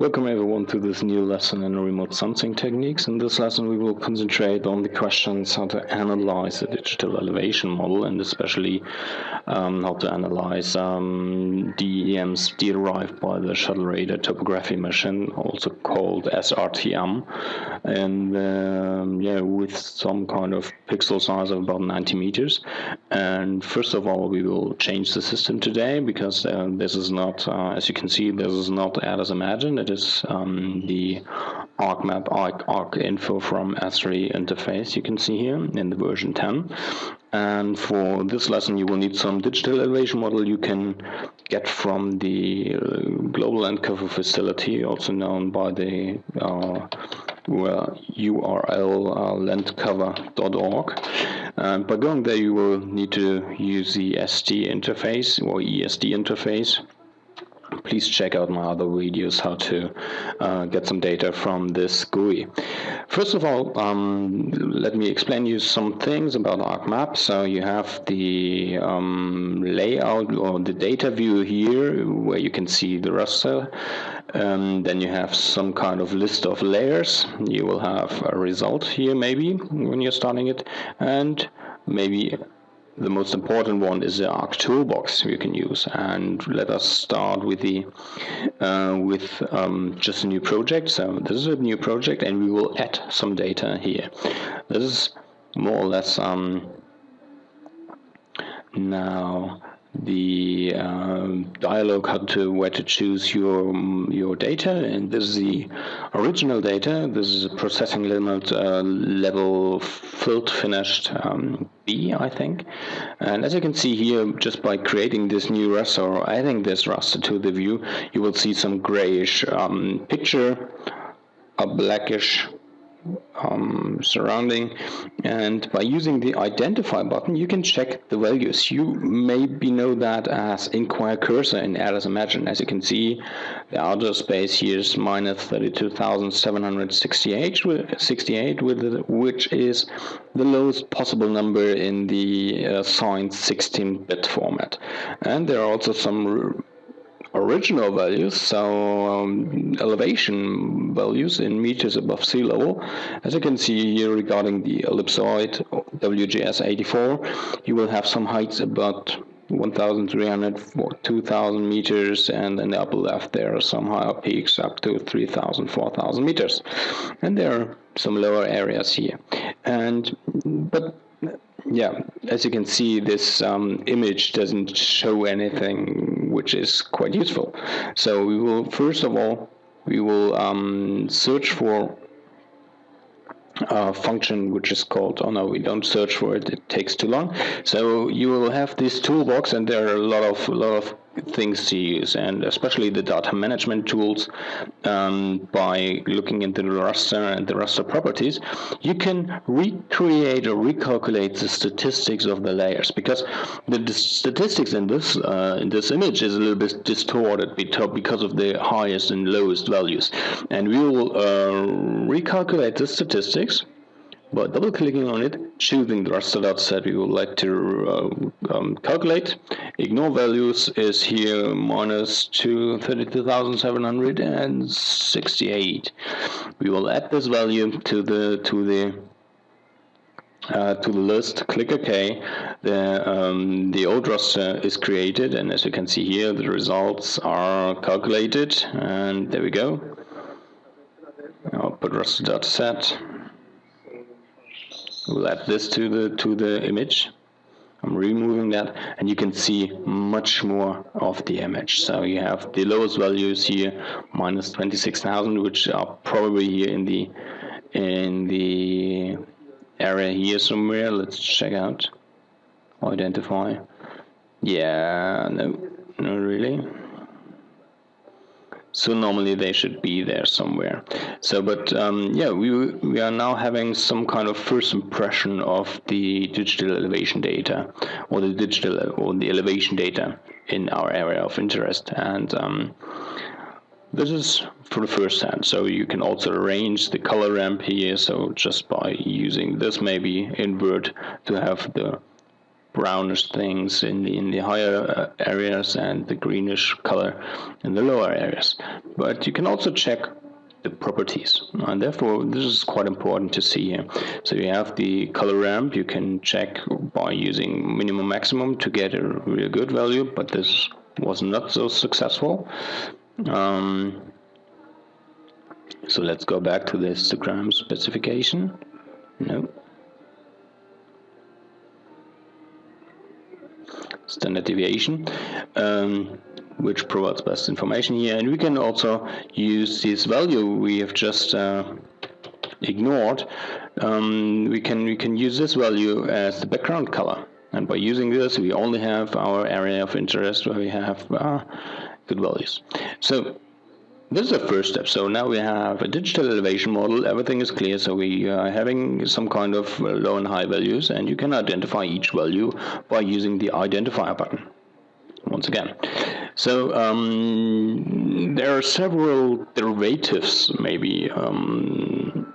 Welcome everyone to this new lesson in remote sensing techniques. In this lesson we will concentrate on the questions how to analyze a digital elevation model, and especially how to analyze DEMs derived by the shuttle radar topography machine, also called SRTM, and with some kind of pixel size of about 90 meters. And first of all, we will change the system today, because this is not, as you can see, this is not as imagined. It is the ArcMAP Arc info from S3 interface you can see here in the version 10. And for this lesson you will need some digital elevation model you can get from the Global Land Cover Facility, also known by the URL landcover.org. By going there you will need to use the SD interface or ESD interface. Please check out my other videos how to get some data from this GUI. First of all, let me explain you some things about ArcMAP. So you have the layout or the data view here, where you can see the raster. Then you have some kind of list of layers. You will have a result here maybe when you're starting it, and maybe the most important one is the Arc toolbox you can use. And let us start with the just a new project. So this is a new project, and we will add some data here. This is more or less now the dialog where to choose your data, and this is the original data. This is a processing limit level filled finished B, I think. And as you can see here, just by creating this new raster or adding this raster to the view, you will see some grayish picture, a blackish surrounding, and by using the identify button you can check the values. You maybe know that as inquire cursor in Atlas Imagine. As you can see, the outer space here is minus 32,768 which is the lowest possible number in the assigned 16-bit format. And there are also some original values, so elevation values in meters above sea level. As you can see here, regarding the ellipsoid WGS 84, you will have some heights about 1,300 for 2,000 meters, and in the upper left there are some higher peaks up to 3,000, 4,000 meters, and there are some lower areas here. But yeah, as you can see, this image doesn't show anything which is quite useful. So we will, first of all, we will search for a function which is called, oh no, we don't search for it, it takes too long. So you will have this toolbox, and there are a lot of things to use, and especially the data management tools. By looking into the raster and the raster properties, you can recreate or recalculate the statistics of the layers, because the statistics in this image is a little bit distorted because of the highest and lowest values, and we will recalculate the statistics by double-clicking on it, choosing the raster dataset we would like to calculate. Ignore values is here minus 32,768. We will add this value to the list. Click OK. The old raster is created, and as you can see here, the results are calculated. And there we go. I'll put raster dataset. We'll add this to the image. I'm removing that, and you can see much more of the image. So you have the lowest values here, minus 26,000, which are probably here in the area here somewhere. Let's check out. Identify. Yeah, no, not really. So normally they should be there somewhere. So, but yeah, we are now having some kind of first impression of the digital elevation data, or the elevation data in our area of interest. And this is for the first hand. So you can also arrange the color ramp here. So just by using this, maybe invert to have the brownish things in the higher areas and the greenish color in the lower areas. But you can also check the properties, and therefore this is quite important to see here. So you have the color ramp. You can check by using minimum maximum to get a really good value, but this was not so successful. So let's go back to the histogram specification. No. Standard deviation, which provides best information here, and we can also use this value we have just ignored. We can use this value as the background color, and by using this we only have our area of interest where we have good values. So this is the first step. So now we have a digital elevation model. Everything is clear. So we are having some kind of low and high values, and you can identify each value by using the identifier button. Once again, so there are several derivatives maybe on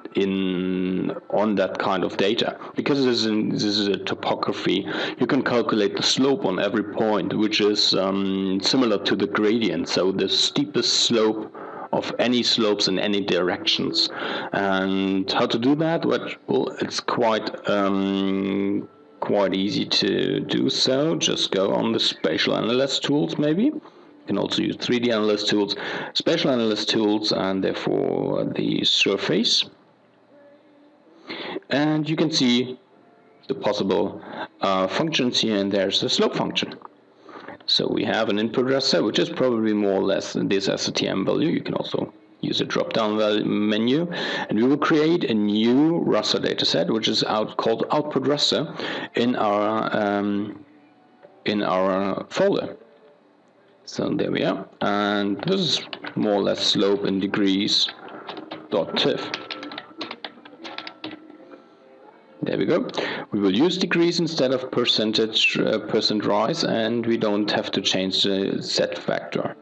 that kind of data, because this is a topography. You can calculate the slope on every point, which is similar to the gradient, so the steepest slope of any slopes in any directions. And how to do that? Well, it's quite easy to do so. Just go on the spatial analyst tools. Maybe you can also use 3D analyst tools, spatial analyst tools, and therefore the surface. And you can see the possible functions here, and there's the slope function. So we have an input raster, which is probably more or less this SRTM value. You can also use a drop-down menu, and we will create a new raster dataset, which is called output raster in our folder. So there we are, and this is more or less slope in degrees.tif. There we go. We will use degrees instead of percent rise, and we don't have to change the Z factor.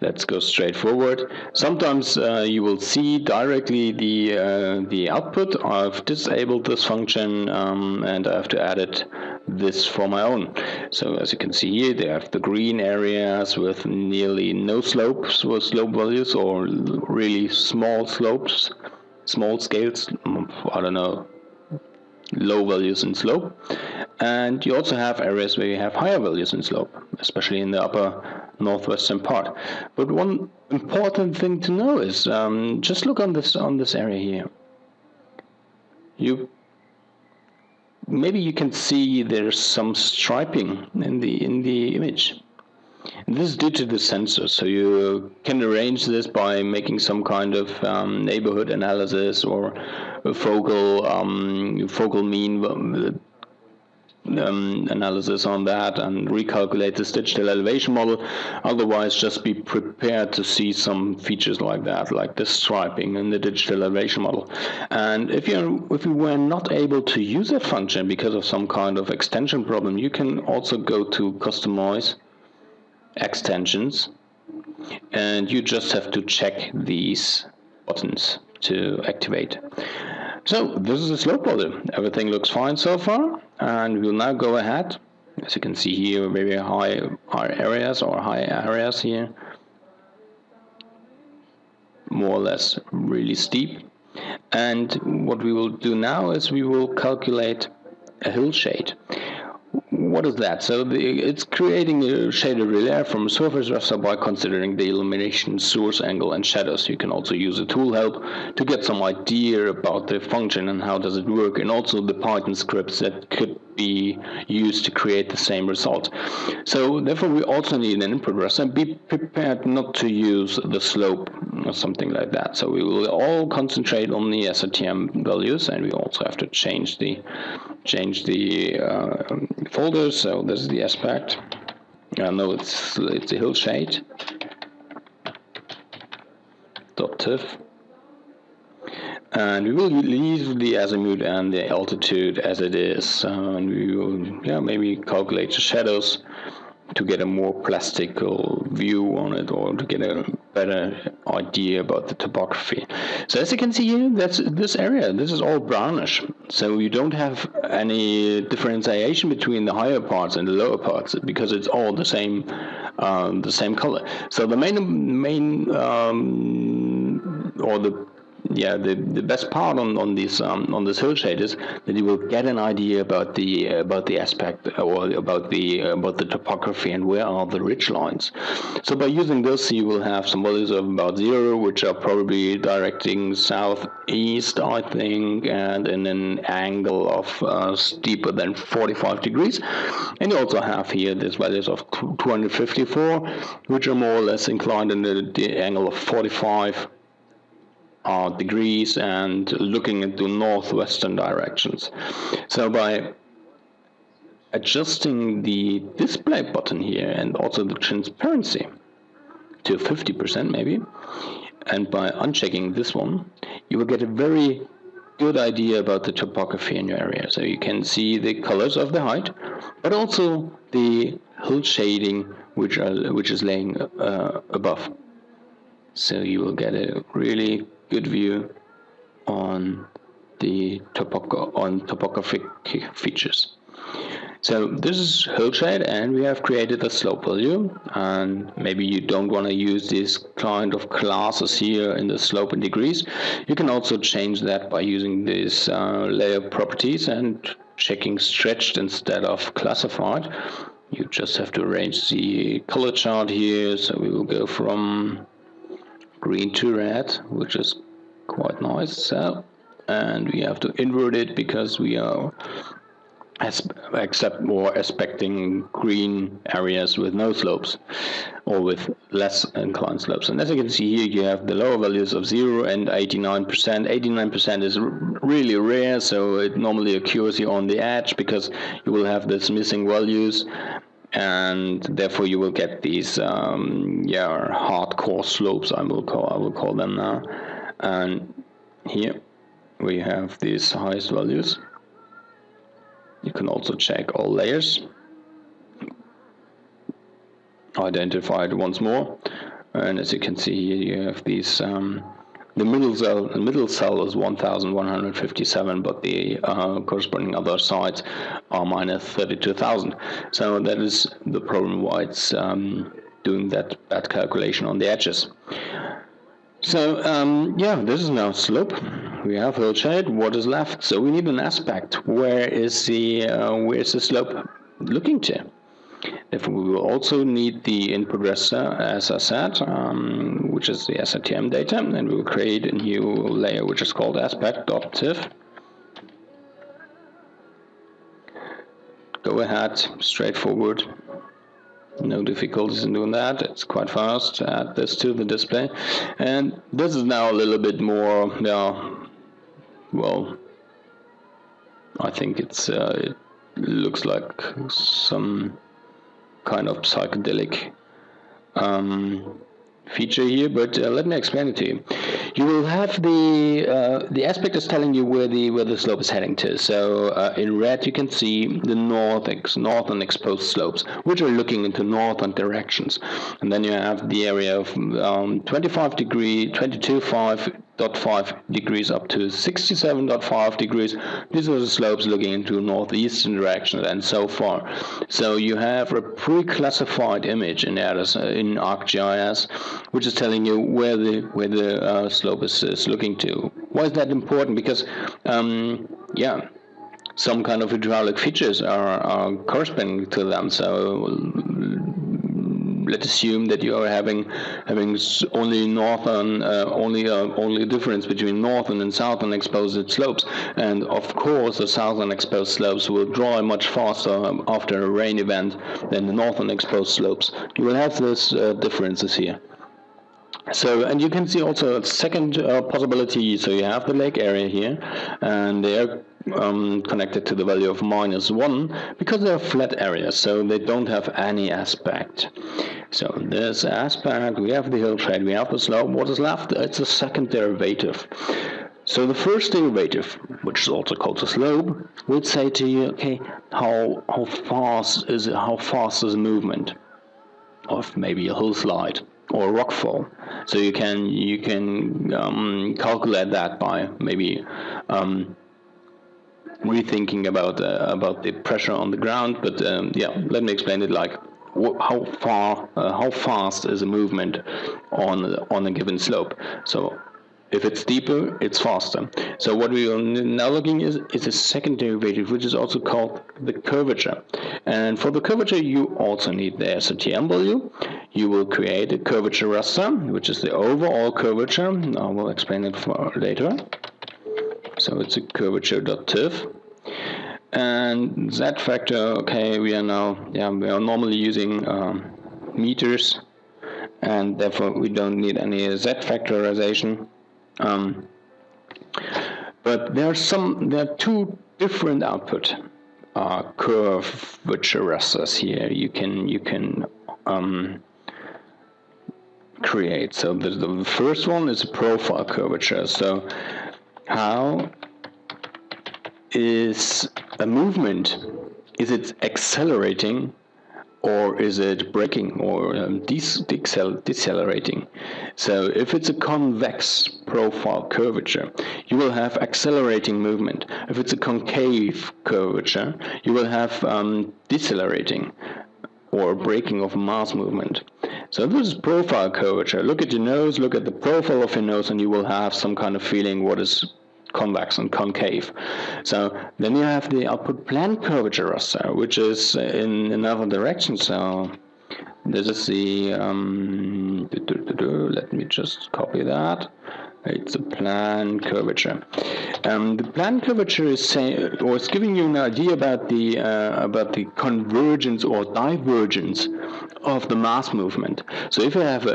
Let's go straight forward. Sometimes you will see directly the output. I've disabled this function, and I have to edit this for my own. So as you can see here, they have the green areas with nearly no slopes, with slope values, or really small slopes, small scales, I don't know, low values in slope. And you also have areas where you have higher values in slope, especially in the upper northwestern part. But one important thing to know is just look on this area here. Maybe you can see there's some striping in the image. And this is due to the sensor, so you can arrange this by making some kind of neighborhood analysis or a focal mean analysis on that, and recalculate this digital elevation model. Otherwise, just be prepared to see some features like that, like this striping in the digital elevation model. And if you were not able to use that function because of some kind of extension problem, you can also go to customize extensions, and you just have to check these buttons to activate. So this is the slope model. Everything looks fine so far, and we'll now go ahead. As you can see here, very high areas or high areas here, more or less really steep. And what we will do now is we will calculate a hill shade. What is that? So it's creating a shaded relief from a surface raster by considering the illumination, source angle, and shadows. You can also use a tool help to get some idea about the function and how does it work, and also the Python scripts that could be used to create the same result. So therefore we also need an input raster, and be prepared not to use the slope or something like that. So we will all concentrate on the SRTM values, and we also have to change the folders. So this is the aspect. No, it's a hill shade. .tif. And we will leave the azimuth and the altitude as it is, and we will maybe calculate the shadows to get a more plastical view on it, or to get a better idea about the topography. So as you can see here, that's this area. This is all brownish. So you don't have any differentiation between the higher parts and the lower parts, because it's all the same color. So the main or the best part on this hillshade is that you will get an idea about the aspect, or about the topography and where are the ridge lines. So by using this, you will have some values of about 0, which are probably directing southeast, I think, and in an angle of steeper than 45 degrees. And you also have here these values of 254, which are more or less inclined in the angle of 45 degrees and looking into northwestern directions. So by adjusting the display button here and also the transparency to 50% maybe, and by unchecking this one, you will get a very good idea about the topography in your area. So you can see the colors of the height, but also the hill shading which is laying above. So you will get a really good view on the topographic features. So this is hillshade, and we have created a slope value, and maybe you don't want to use these kind of classes here in the slope in degrees. You can also change that by using these layer properties and checking stretched instead of classified. You just have to arrange the color chart here, so we will go from green to red, which is quite nice. So, and we have to invert it because we are expecting green areas with no slopes, or with less inclined slopes. And as you can see here, you have the lower values of 0 and 89%. 89% is really rare, so it normally occurs here on the edge, because you will have this missing values, and therefore you will get these hardcore slopes, I will call them now. And here we have these highest values. You can also check all layers, identify it once more, and as you can see here, you have these the middle cell is 1157, but the corresponding other sides are minus 32,000. So that is the problem why it's doing that bad calculation on the edges. So this is now slope. We have hillshade. What is left? So we need an aspect. Where is the slope looking to? Therefore, we will also need the input raster, as I said, which is the SRTM data, and we will create a new layer which is called aspect.tif. Go ahead, straightforward. No difficulties in doing that. It's quite fast. Add this to the display, and this is now a little bit more. Well, I think it looks like some kind of psychedelic feature here, but let me explain it to you. You will have the aspect is telling you where the slope is heading to. So in red you can see the northern exposed slopes, which are looking into northern directions, and then you have the area of 22.5 degrees up to 67.5 degrees. These are the slopes looking into northeastern direction, and so far. So you have a pre-classified image in ArcGIS, which is telling you where the slope is looking to. Why is that important? Because some kind of hydraulic features are corresponding to them. So let's assume that you are having only northern, only difference between northern and southern exposed slopes, and of course the southern exposed slopes will dry much faster after a rain event than the northern exposed slopes. You will have these differences here. So, and you can see also a second possibility. So you have the lake area here, and they are connected to the value of -1 because they are flat areas, so they don't have any aspect. So this aspect, we have the hillshade, we have the slope. What is left? It's a second derivative. So the first derivative, which is also called the slope, will say to you, okay, how fast is the movement of maybe a hill slide or a rock fall. So you can calculate that by maybe rethinking about the pressure on the ground. But yeah, let me explain it like how fast is a movement on a given slope. So if it's steeper, it's faster. So what we are now looking is a second derivative, which is also called the curvature. And for the curvature, you also need the SRTM value. You will create a curvature raster, which is the overall curvature. I will explain it later. So it's a curvature.tiv. And z factor, okay, we are normally using meters, and therefore we don't need any z factorization. But there are two different output curvature rasters here you can create. So the first one is a profile curvature. So how is a movement? Is it accelerating, or is it braking, or decelerating? So if it's a convex profile curvature, you will have accelerating movement. If it's a concave curvature, you will have decelerating or braking of mass movement. So this is profile curvature. Look at your nose, look at the profile of your nose, and you will have some kind of feeling what is convex and concave. So then you have the output plane curvature raster, which is in another direction. So this is the let me just copy that. It's a plane curvature. The plane curvature is giving you an idea about the convergence or divergence of the mass movement. So if you have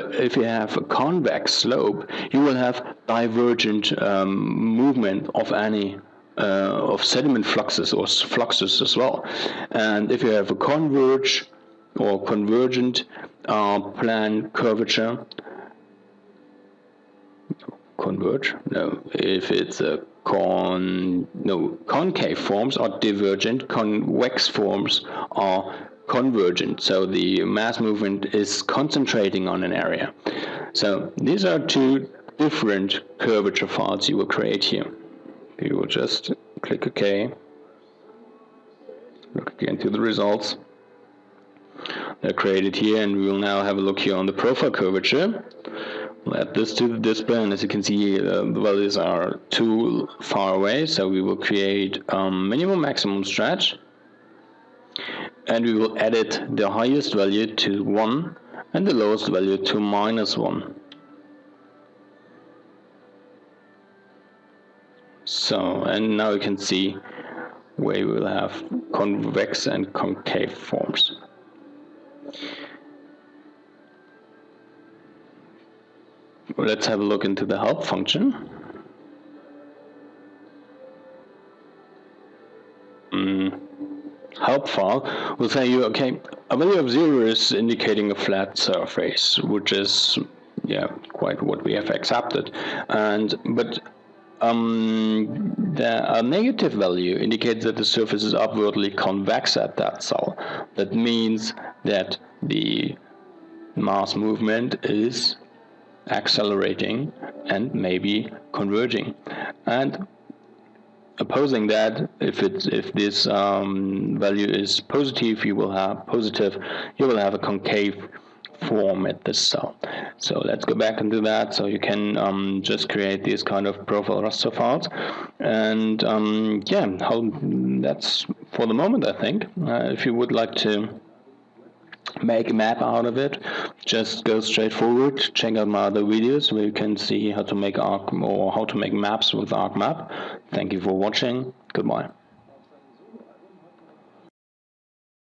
a convex slope, you will have divergent movement of any of sediment fluxes or fluxes as well. And if you have a convergent plane curvature, if it's a concave forms are divergent, convex forms are convergent. So the mass movement is concentrating on an area. So these are two different curvature files you will create here. You will just click OK. Look again to the results. They're created here, and we will now have a look here on the profile curvature. We'll add this to the display, and as you can see, the values are too far away, so we will create minimum maximum stretch, and we will edit the highest value to 1 and the lowest value to -1. So, and now you can see where we will have convex and concave forms. Let's have a look into the help function. Help file will tell you, okay, a value of 0 is indicating a flat surface, which is quite what we have accepted, but a negative value indicates that the surface is upwardly convex at that cell. That means that the mass movement is accelerating and maybe converging. And opposing that, if this value is positive, you will have a concave form at this cell. So let's go back into that. So you can just create these kind of profile raster files, and that's for the moment, I think. If you would like to make a map out of it, just go straight forward, check out my other videos where you can see how to make maps with ArcMAP. Thank you for watching. Goodbye.